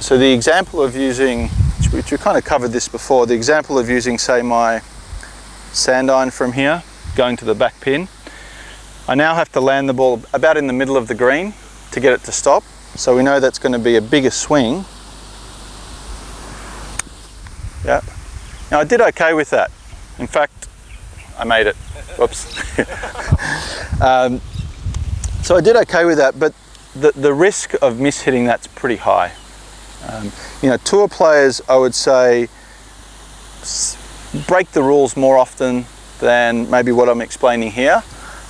So the example of using, which we kind of covered this before, the example of using, say, my sand iron from here, going to the back pin, I now have to land the ball about in the middle of the green to get it to stop. So we know that's going to be a bigger swing. Yeah. Now I did okay with that. In fact, I made it. Whoops. So I did okay with that, but the risk of mishitting that's pretty high. You know, tour players, I would say, break the rules more often than maybe what I'm explaining here,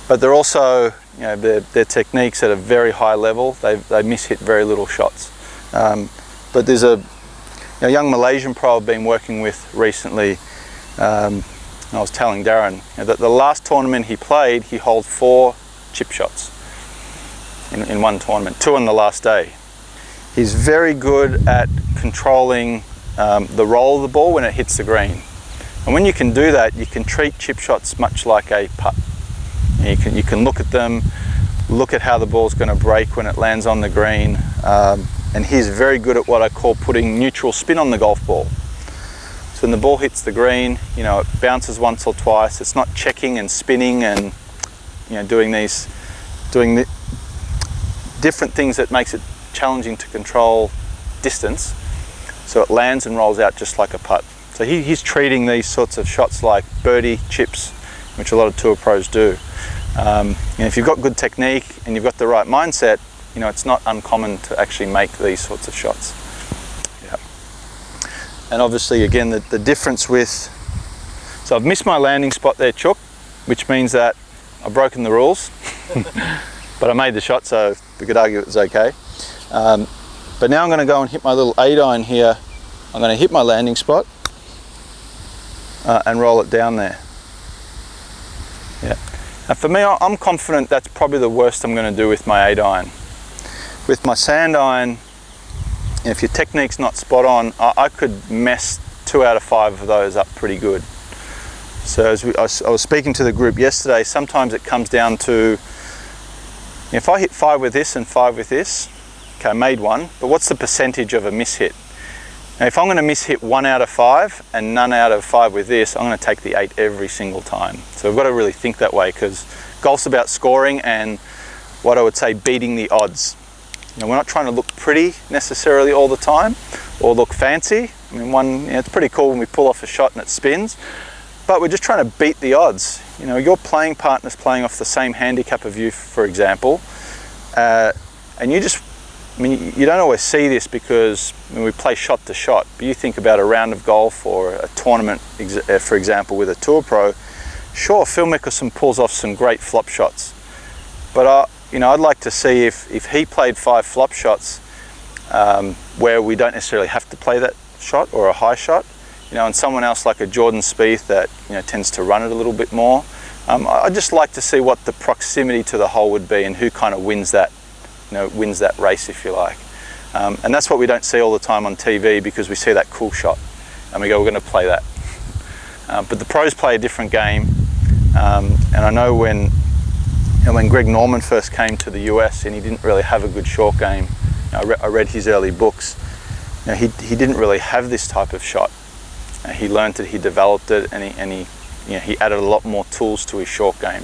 but they're also, you know, their techniques at a very high level. They mishit very little shots. But there's a young Malaysian pro I've been working with recently. I was telling Darren that the last tournament he played, he holed 4 chip shots in one tournament, 2 on the last day. He's very good at controlling the roll of the ball when it hits the green. And when you can do that, you can treat chip shots much like a putt. You can look at them, look at how the ball's going to break when it lands on the green. And he's very good at what I call putting neutral spin on the golf ball. So when the ball hits the green, you know, it bounces once or twice. It's not checking and spinning and, you know, doing the different things that makes it challenging to control distance. So it lands and rolls out just like a putt. So he's treating these sorts of shots like birdie chips, which a lot of tour pros do. And if you've got good technique and you've got the right mindset, you know, it's not uncommon to actually make these sorts of shots. Yeah. And obviously, again, the difference with, so I've missed my landing spot there, Chook, which means that I've broken the rules, but I made the shot, so we could argue it was okay. But now I'm going to go and hit my little 8 iron here. I'm going to hit my landing spot and roll it down there. Yeah. And for me, I'm confident that's probably the worst I'm going to do with my 8 iron. With my sand iron, if your technique's not spot on, I could mess 2 out of 5 of those up pretty good. So as I was speaking to the group yesterday, sometimes it comes down to, if I hit 5 with this and 5 with this, okay, I made one, but what's the percentage of a mishit? Now, if I'm going to mishit 1 out of 5 and none out of 5 with this, I'm going to take the 8 every single time. So we've got to really think that way, because golf's about scoring and what I would say beating the odds. You know, we're not trying to look pretty necessarily all the time or look fancy. I mean, it's pretty cool when we pull off a shot and it spins, but we're just trying to beat the odds. You know, your playing partner's playing off the same handicap of you, for example, and you just, I mean, you don't always see this because when we play shot to shot, but you think about a round of golf or a tournament, for example, with a tour pro. Sure, Phil Mickelson pulls off some great flop shots, but you know, I'd like to see if he played 5 flop shots where we don't necessarily have to play that shot or a high shot, you know, and someone else like a Jordan Spieth that, you know, tends to run it a little bit more. I'd just like to see what the proximity to the hole would be and who kind of wins that, you know, wins that race, if you like. And that's what we don't see all the time on TV, because we see that cool shot and we go, we're going to play that. But the pros play a different game. And I know when Greg Norman first came to the US and he didn't really have a good short game, I read his early books. You know, he didn't really have this type of shot. He learned it, he developed it, and he added a lot more tools to his short game.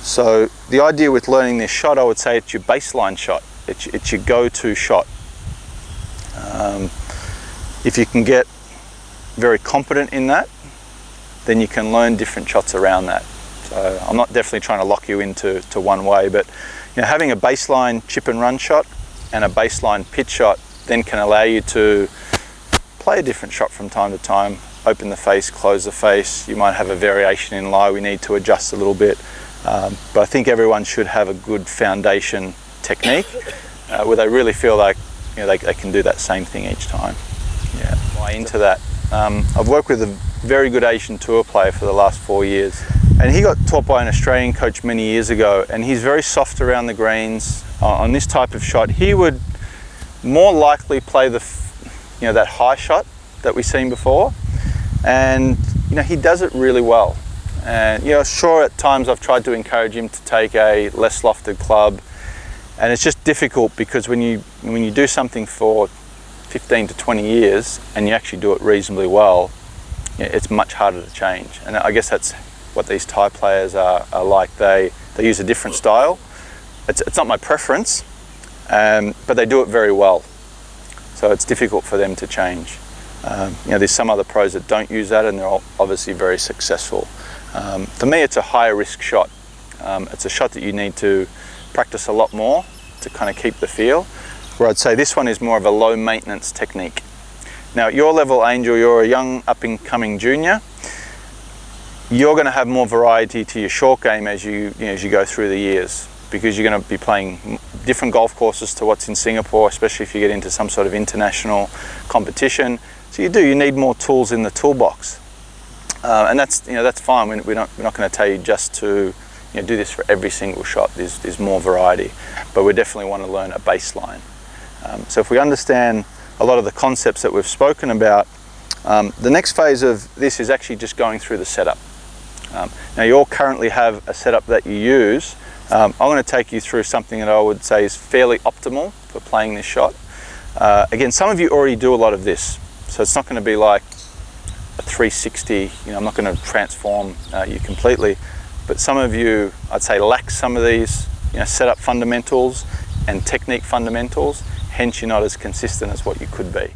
So the idea with learning this shot, I would say it's your baseline shot. It's your go-to shot. If you can get very competent in that, then you can learn different shots around that. So I'm not definitely trying to lock you into one way, but, you know, having a baseline chip and run shot and a baseline pitch shot then can allow you to play a different shot from time to time. Open the face, close the face. You might have a variation in lie we need to adjust a little bit. But I think everyone should have a good foundation technique where they really feel like, you know, they can do that same thing each time. Yeah, buy into that. I've worked with a very good Asian tour player for the last 4 years, and he got taught by an Australian coach many years ago, and he's very soft around the greens. On this type of shot, he would more likely play that high shot that we've seen before, and, you know, he does it really well. And, you know, sure, at times I've tried to encourage him to take a less lofted club, and it's just difficult because when you do something for 15 to 20 years and you actually do it reasonably well, it's much harder to change. And I guess that's what these Thai players are like. They use a different style. It's not my preference, but they do it very well. So it's difficult for them to change. There's some other pros that don't use that and they're obviously very successful. For me, it's a higher risk shot. It's a shot that you need to practice a lot more to kind of keep the feel, where I'd say this one is more of a low maintenance technique. Now at your level, Angel, you're a young up and coming junior. You're going to have more variety to your short game as you go through the years, because you're going to be playing different golf courses to what's in Singapore, especially if you get into some sort of international competition. So you need more tools in the toolbox, and that's fine. We're not going to tell you just to do this for every single shot. There's more variety, but we definitely want to learn a baseline. So if we understand a lot of the concepts that we've spoken about, the next phase of this is actually just going through the setup. Now you all currently have a setup that you use. I'm going to take you through something that I would say is fairly optimal for playing this shot. Again, some of you already do a lot of this, so it's not going to be like a 360. I'm not going to transform you completely, but some of you, I'd say, lack some of these setup fundamentals and technique fundamentals, hence you're not as consistent as what you could be.